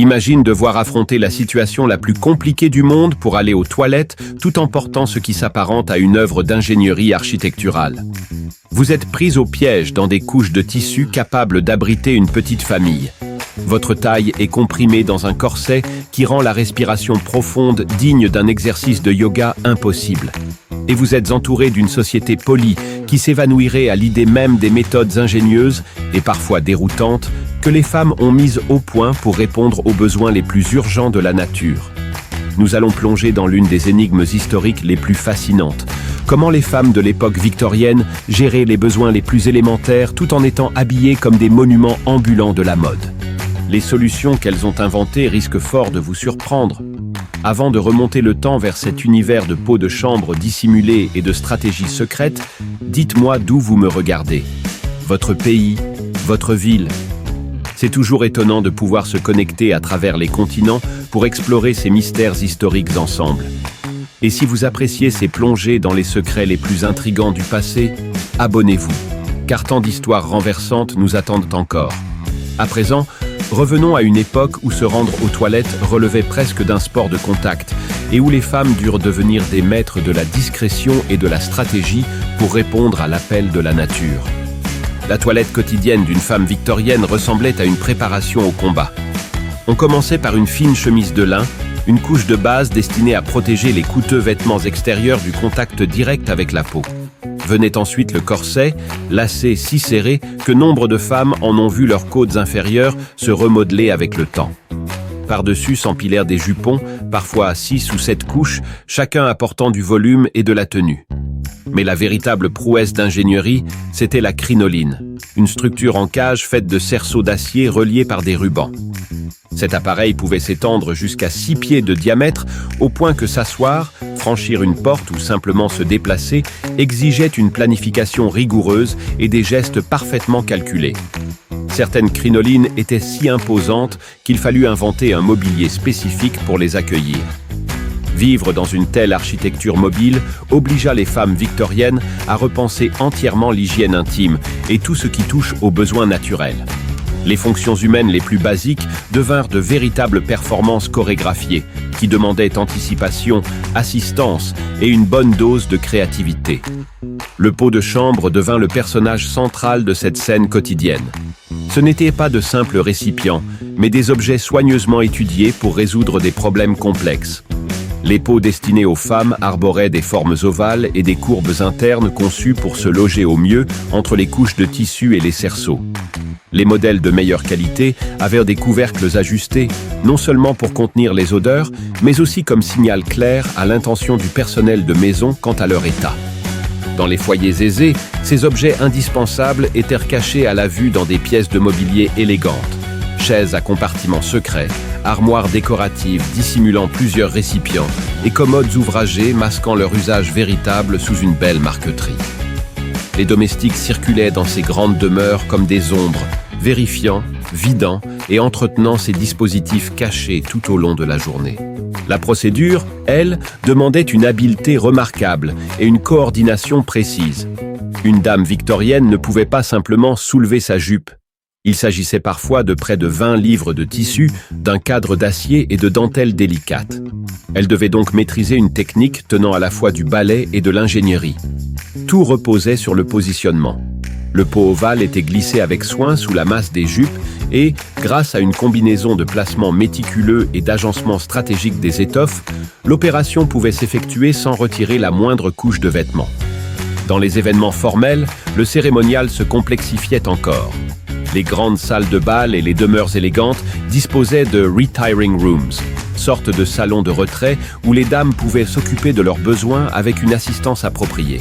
Imagine devoir affronter la situation la plus compliquée du monde pour aller aux toilettes tout en portant ce qui s'apparente à une œuvre d'ingénierie architecturale. Vous êtes prise au piège dans des couches de tissu capables d'abriter une petite famille. Votre taille est comprimée dans un corset qui rend la respiration profonde digne d'un exercice de yoga impossible. Et vous êtes entouré d'une société polie qui s'évanouirait à l'idée même des méthodes ingénieuses et parfois déroutantes que les femmes ont mises au point pour répondre aux besoins les plus urgents de la nature. Nous allons plonger dans l'une des énigmes historiques les plus fascinantes. Comment les femmes de l'époque victorienne géraient les besoins les plus élémentaires tout en étant habillées comme des monuments ambulants de la mode. Les solutions qu'elles ont inventées risquent fort de vous surprendre. Avant de remonter le temps vers cet univers de peaux de chambre dissimulées et de stratégies secrètes, dites-moi d'où vous me regardez. Votre pays, votre ville. C'est toujours étonnant de pouvoir se connecter à travers les continents pour explorer ces mystères historiques ensemble. Et si vous appréciez ces plongées dans les secrets les plus intrigants du passé, abonnez-vous, car tant d'histoires renversantes nous attendent encore. À présent, revenons à une époque où se rendre aux toilettes relevait presque d'un sport de contact et où les femmes durent devenir des maîtres de la discrétion et de la stratégie pour répondre à l'appel de la nature. La toilette quotidienne d'une femme victorienne ressemblait à une préparation au combat. On commençait par une fine chemise de lin, une couche de base destinée à protéger les coûteux vêtements extérieurs du contact direct avec la peau. Venait ensuite le corset, lacé si serré que nombre de femmes en ont vu leurs côtes inférieures se remodeler avec le temps. Par-dessus s'empilèrent des jupons, parfois 6 ou 7 couches, chacun apportant du volume et de la tenue. Mais la véritable prouesse d'ingénierie, c'était la crinoline, une structure en cage faite de cerceaux d'acier reliés par des rubans. Cet appareil pouvait s'étendre jusqu'à 6 pieds de diamètre, au point que s'asseoir, franchir une porte ou simplement se déplacer exigeait une planification rigoureuse et des gestes parfaitement calculés. Certaines crinolines étaient si imposantes qu'il fallut inventer un mobilier spécifique pour les accueillir. Vivre dans une telle architecture mobile obligea les femmes victoriennes à repenser entièrement l'hygiène intime et tout ce qui touche aux besoins naturels. Les fonctions humaines les plus basiques devinrent de véritables performances chorégraphiées qui demandaient anticipation, assistance et une bonne dose de créativité. Le pot de chambre devint le personnage central de cette scène quotidienne. Ce n'étaient pas de simples récipients, mais des objets soigneusement étudiés pour résoudre des problèmes complexes. Les pots destinés aux femmes arboraient des formes ovales et des courbes internes conçues pour se loger au mieux entre les couches de tissu et les cerceaux. Les modèles de meilleure qualité avaient des couvercles ajustés, non seulement pour contenir les odeurs, mais aussi comme signal clair à l'intention du personnel de maison quant à leur état. Dans les foyers aisés, ces objets indispensables étaient cachés à la vue dans des pièces de mobilier élégantes. Chaises à compartiments secrets, armoires décoratives dissimulant plusieurs récipients et commodes ouvragés masquant leur usage véritable sous une belle marqueterie. Les domestiques circulaient dans ces grandes demeures comme des ombres, vérifiant, vidant et entretenant ces dispositifs cachés tout au long de la journée. La procédure, elle, demandait une habileté remarquable et une coordination précise. Une dame victorienne ne pouvait pas simplement soulever sa jupe. Il s'agissait parfois de près de 20 livres de tissu, d'un cadre d'acier et de dentelles délicates. Elle devait donc maîtriser une technique tenant à la fois du ballet et de l'ingénierie. Tout reposait sur le positionnement. Le pot ovale était glissé avec soin sous la masse des jupes et, grâce à une combinaison de placements méticuleux et d'agencements stratégiques des étoffes, l'opération pouvait s'effectuer sans retirer la moindre couche de vêtements. Dans les événements formels, le cérémonial se complexifiait encore. Les grandes salles de bal et les demeures élégantes disposaient de retiring rooms, sorte de salons de retrait où les dames pouvaient s'occuper de leurs besoins avec une assistance appropriée.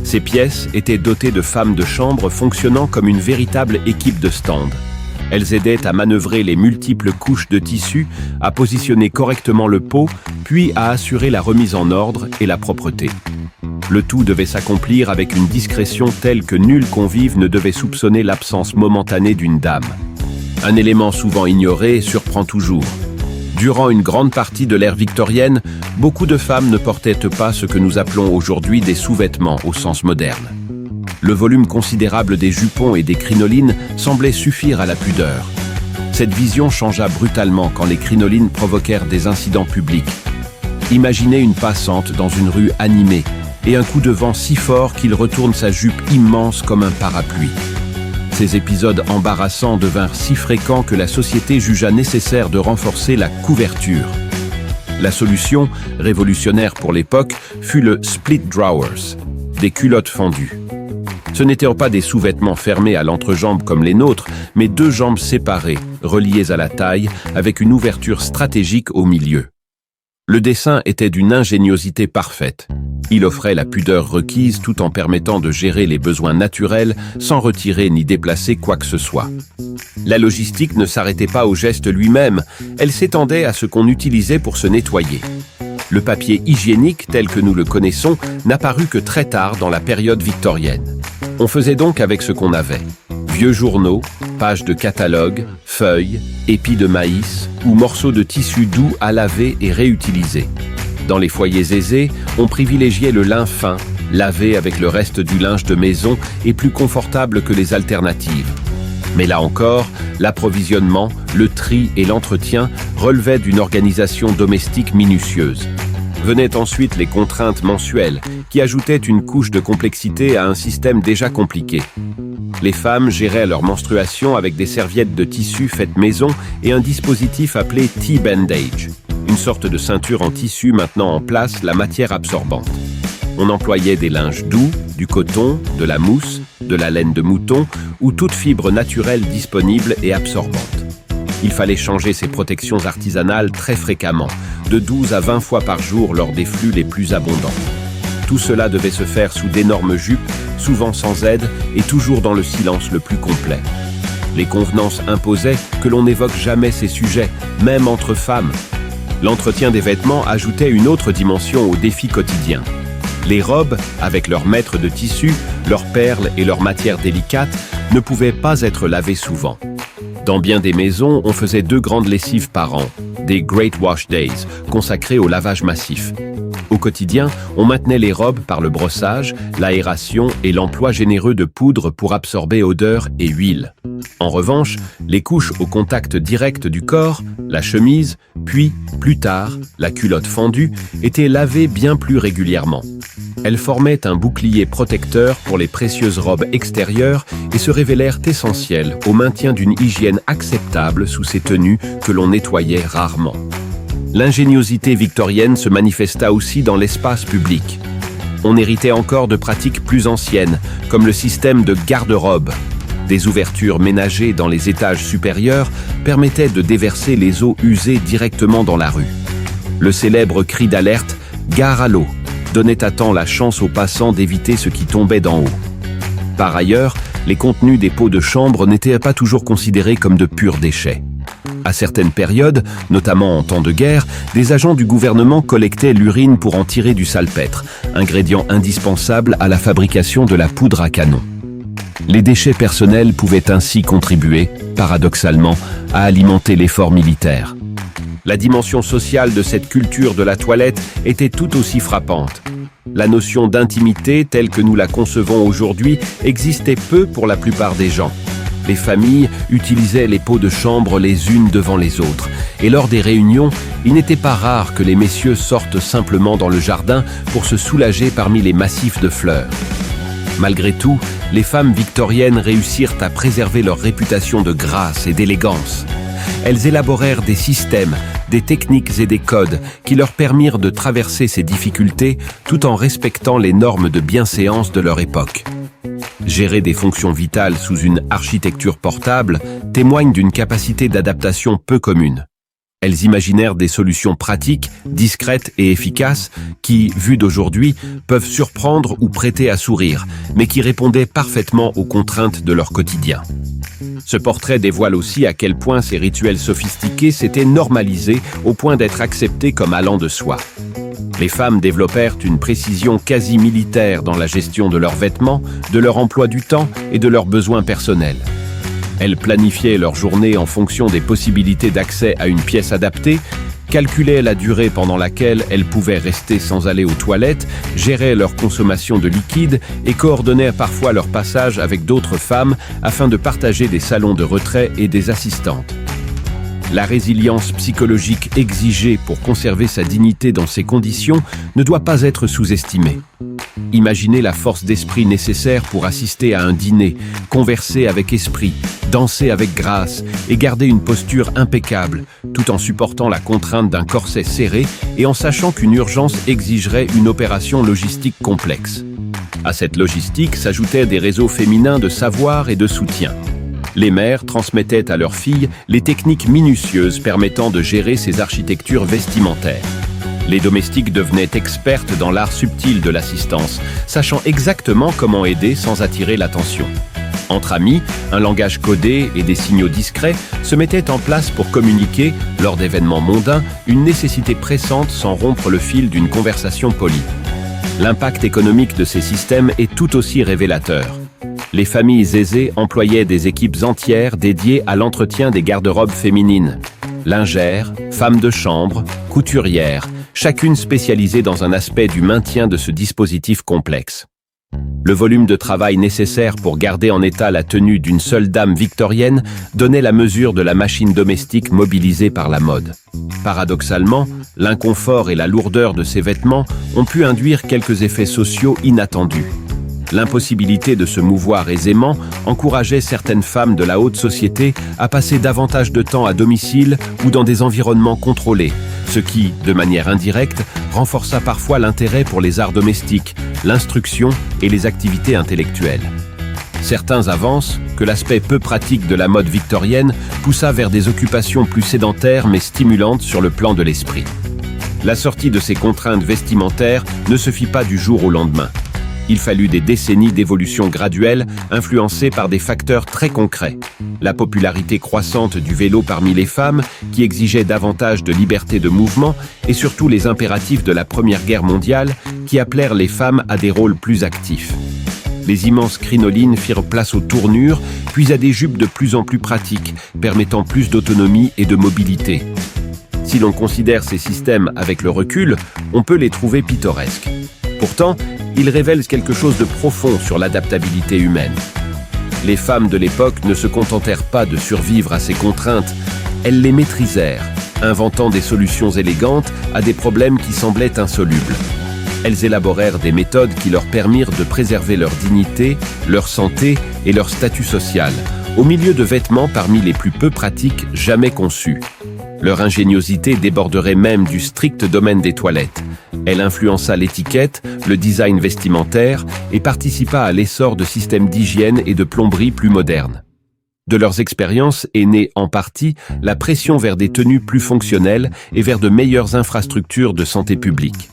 Ces pièces étaient dotées de femmes de chambre fonctionnant comme une véritable équipe de stand. Elles aidaient à manœuvrer les multiples couches de tissu, à positionner correctement le pot, puis à assurer la remise en ordre et la propreté. Le tout devait s'accomplir avec une discrétion telle que nul convive ne devait soupçonner l'absence momentanée d'une dame. Un élément souvent ignoré surprend toujours. Durant une grande partie de l'ère victorienne, beaucoup de femmes ne portaient pas ce que nous appelons aujourd'hui des sous-vêtements au sens moderne. Le volume considérable des jupons et des crinolines semblait suffire à la pudeur. Cette vision changea brutalement quand les crinolines provoquèrent des incidents publics. Imaginez une passante dans une rue animée et un coup de vent si fort qu'il retourne sa jupe immense comme un parapluie. Ces épisodes embarrassants devinrent si fréquents que la société jugea nécessaire de renforcer la couverture. La solution, révolutionnaire pour l'époque, fut le split drawers, des culottes fendues. Ce n'étaient pas des sous-vêtements fermés à l'entrejambe comme les nôtres, mais deux jambes séparées, reliées à la taille, avec une ouverture stratégique au milieu. Le dessin était d'une ingéniosité parfaite. Il offrait la pudeur requise tout en permettant de gérer les besoins naturels sans retirer ni déplacer quoi que ce soit. La logistique ne s'arrêtait pas au geste lui-même, elle s'étendait à ce qu'on utilisait pour se nettoyer. Le papier hygiénique tel que nous le connaissons n'apparut que très tard dans la période victorienne. On faisait donc avec ce qu'on avait. Vieux journaux, pages de catalogues, feuilles, épis de maïs ou morceaux de tissu doux à laver et réutiliser. Dans les foyers aisés, on privilégiait le lin fin, lavé avec le reste du linge de maison et plus confortable que les alternatives. Mais là encore, l'approvisionnement, le tri et l'entretien relevaient d'une organisation domestique minutieuse. Venaient ensuite les contraintes mensuelles, qui ajoutaient une couche de complexité à un système déjà compliqué. Les femmes géraient leur menstruation avec des serviettes de tissu faites maison et un dispositif appelé tea bandage, une sorte de ceinture en tissu maintenant en place la matière absorbante. On employait des linges doux, du coton, de la mousse, de la laine de mouton ou toute fibre naturelle disponible et absorbante. Il fallait changer ces protections artisanales très fréquemment, de 12 à 20 fois par jour lors des flux les plus abondants. Tout cela devait se faire sous d'énormes jupes, souvent sans aide et toujours dans le silence le plus complet. Les convenances imposaient que l'on n'évoque jamais ces sujets, même entre femmes. L'entretien des vêtements ajoutait une autre dimension aux défis quotidiens. Les robes, avec leurs mètres de tissu, leurs perles et leurs matières délicates, ne pouvaient pas être lavées souvent. Dans bien des maisons, on faisait 2 grandes lessives par an, des Great Wash Days, consacrés au lavage massif. Au quotidien, on maintenait les robes par le brossage, l'aération et l'emploi généreux de poudre pour absorber odeur et huile. En revanche, les couches au contact direct du corps, la chemise, puis, plus tard, la culotte fendue, étaient lavées bien plus régulièrement. Elles formaient un bouclier protecteur pour les précieuses robes extérieures et se révélèrent essentielles au maintien d'une hygiène acceptable sous ces tenues que l'on nettoyait rarement. L'ingéniosité victorienne se manifesta aussi dans l'espace public. On héritait encore de pratiques plus anciennes, comme le système de garde-robe. Des ouvertures ménagées dans les étages supérieurs permettaient de déverser les eaux usées directement dans la rue. Le célèbre cri d'alerte « Gare à l'eau » donnait à temps la chance aux passants d'éviter ce qui tombait d'en haut. Par ailleurs, les contenus des pots de chambre n'étaient pas toujours considérés comme de purs déchets. À certaines périodes, notamment en temps de guerre, des agents du gouvernement collectaient l'urine pour en tirer du salpêtre, ingrédient indispensable à la fabrication de la poudre à canon. Les déchets personnels pouvaient ainsi contribuer, paradoxalement, à alimenter l'effort militaire. La dimension sociale de cette culture de la toilette était tout aussi frappante. La notion d'intimité, telle que nous la concevons aujourd'hui, existait peu pour la plupart des gens. Les familles utilisaient les pots de chambre les unes devant les autres, et lors des réunions, il n'était pas rare que les messieurs sortent simplement dans le jardin pour se soulager parmi les massifs de fleurs. Malgré tout, les femmes victoriennes réussirent à préserver leur réputation de grâce et d'élégance. Elles élaborèrent des systèmes, des techniques et des codes qui leur permirent de traverser ces difficultés tout en respectant les normes de bienséance de leur époque. Gérer des fonctions vitales sous une architecture portable témoigne d'une capacité d'adaptation peu commune. Elles imaginèrent des solutions pratiques, discrètes et efficaces qui, vues d'aujourd'hui, peuvent surprendre ou prêter à sourire, mais qui répondaient parfaitement aux contraintes de leur quotidien. Ce portrait dévoile aussi à quel point ces rituels sophistiqués s'étaient normalisés au point d'être acceptés comme allant de soi. Les femmes développèrent une précision quasi militaire dans la gestion de leurs vêtements, de leur emploi du temps et de leurs besoins personnels. Elles planifiaient leur journée en fonction des possibilités d'accès à une pièce adaptée, calculaient la durée pendant laquelle elles pouvaient rester sans aller aux toilettes, géraient leur consommation de liquide et coordonnaient parfois leur passage avec d'autres femmes afin de partager des salons de retrait et des assistantes. La résilience psychologique exigée pour conserver sa dignité dans ces conditions ne doit pas être sous-estimée. Imaginez la force d'esprit nécessaire pour assister à un dîner, converser avec esprit, danser avec grâce et garder une posture impeccable, tout en supportant la contrainte d'un corset serré et en sachant qu'une urgence exigerait une opération logistique complexe. À cette logistique s'ajoutaient des réseaux féminins de savoir et de soutien. Les mères transmettaient à leurs filles les techniques minutieuses permettant de gérer ces architectures vestimentaires. Les domestiques devenaient expertes dans l'art subtil de l'assistance, sachant exactement comment aider sans attirer l'attention. Entre amis, un langage codé et des signaux discrets se mettaient en place pour communiquer, lors d'événements mondains, une nécessité pressante sans rompre le fil d'une conversation polie. L'impact économique de ces systèmes est tout aussi révélateur. Les familles aisées employaient des équipes entières dédiées à l'entretien des garde-robes féminines. Lingères, femmes de chambre, couturières, chacune spécialisée dans un aspect du maintien de ce dispositif complexe. Le volume de travail nécessaire pour garder en état la tenue d'une seule dame victorienne donnait la mesure de la machine domestique mobilisée par la mode. Paradoxalement, l'inconfort et la lourdeur de ces vêtements ont pu induire quelques effets sociaux inattendus. L'impossibilité de se mouvoir aisément encourageait certaines femmes de la haute société à passer davantage de temps à domicile ou dans des environnements contrôlés, ce qui, de manière indirecte, renforça parfois l'intérêt pour les arts domestiques, l'instruction et les activités intellectuelles. Certains avancent que l'aspect peu pratique de la mode victorienne poussa vers des occupations plus sédentaires mais stimulantes sur le plan de l'esprit. La sortie de ces contraintes vestimentaires ne se fit pas du jour au lendemain. Il fallut des décennies d'évolution graduelle influencées par des facteurs très concrets. La popularité croissante du vélo parmi les femmes, qui exigeait davantage de liberté de mouvement, et surtout les impératifs de la Première Guerre mondiale, qui appelèrent les femmes à des rôles plus actifs. Les immenses crinolines firent place aux tournures, puis à des jupes de plus en plus pratiques, permettant plus d'autonomie et de mobilité. Si l'on considère ces systèmes avec le recul, on peut les trouver pittoresques. Pourtant, ils révèlent quelque chose de profond sur l'adaptabilité humaine. Les femmes de l'époque ne se contentèrent pas de survivre à ces contraintes, elles les maîtrisèrent, inventant des solutions élégantes à des problèmes qui semblaient insolubles. Elles élaborèrent des méthodes qui leur permirent de préserver leur dignité, leur santé et leur statut social, au milieu de vêtements parmi les plus peu pratiques jamais conçus. Leur ingéniosité déborderait même du strict domaine des toilettes. Elle influença l'étiquette, le design vestimentaire et participa à l'essor de systèmes d'hygiène et de plomberie plus modernes. De leurs expériences est née en partie la pression vers des tenues plus fonctionnelles et vers de meilleures infrastructures de santé publique.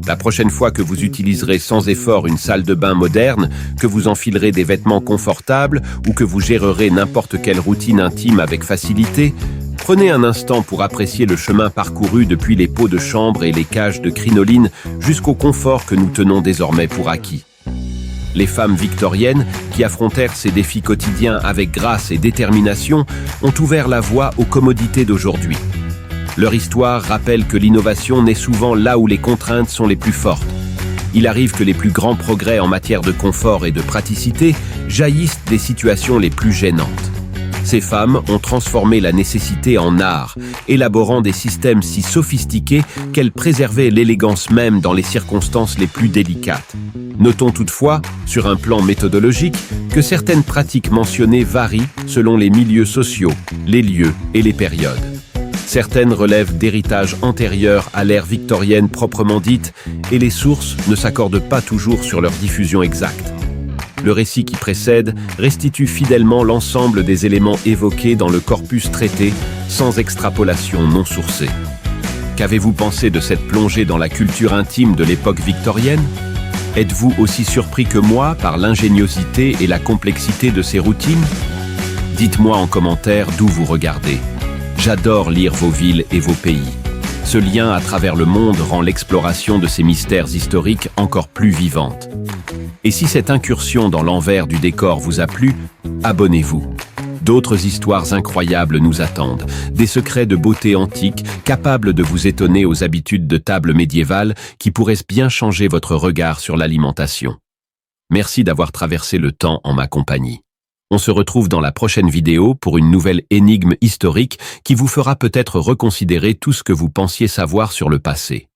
La prochaine fois que vous utiliserez sans effort une salle de bain moderne, que vous enfilerez des vêtements confortables ou que vous gérerez n'importe quelle routine intime avec facilité, prenez un instant pour apprécier le chemin parcouru depuis les pots de chambre et les cages de crinoline jusqu'au confort que nous tenons désormais pour acquis. Les femmes victoriennes, qui affrontèrent ces défis quotidiens avec grâce et détermination, ont ouvert la voie aux commodités d'aujourd'hui. Leur histoire rappelle que l'innovation naît souvent là où les contraintes sont les plus fortes. Il arrive que les plus grands progrès en matière de confort et de praticité jaillissent des situations les plus gênantes. Ces femmes ont transformé la nécessité en art, élaborant des systèmes si sophistiqués qu'elles préservaient l'élégance même dans les circonstances les plus délicates. Notons toutefois, sur un plan méthodologique, que certaines pratiques mentionnées varient selon les milieux sociaux, les lieux et les périodes. Certaines relèvent d'héritages antérieurs à l'ère victorienne proprement dite, et les sources ne s'accordent pas toujours sur leur diffusion exacte. Le récit qui précède restitue fidèlement l'ensemble des éléments évoqués dans le corpus traité, sans extrapolation non sourcée. Qu'avez-vous pensé de cette plongée dans la culture intime de l'époque victorienne ? Êtes-vous aussi surpris que moi par l'ingéniosité et la complexité de ces routines ? Dites-moi en commentaire d'où vous regardez. J'adore lire vos villes et vos pays. Ce lien à travers le monde rend l'exploration de ces mystères historiques encore plus vivante. Et si cette incursion dans l'envers du décor vous a plu, abonnez-vous. D'autres histoires incroyables nous attendent, des secrets de beauté antique capables de vous étonner aux habitudes de table médiévales qui pourraient bien changer votre regard sur l'alimentation. Merci d'avoir traversé le temps en ma compagnie. On se retrouve dans la prochaine vidéo pour une nouvelle énigme historique qui vous fera peut-être reconsidérer tout ce que vous pensiez savoir sur le passé.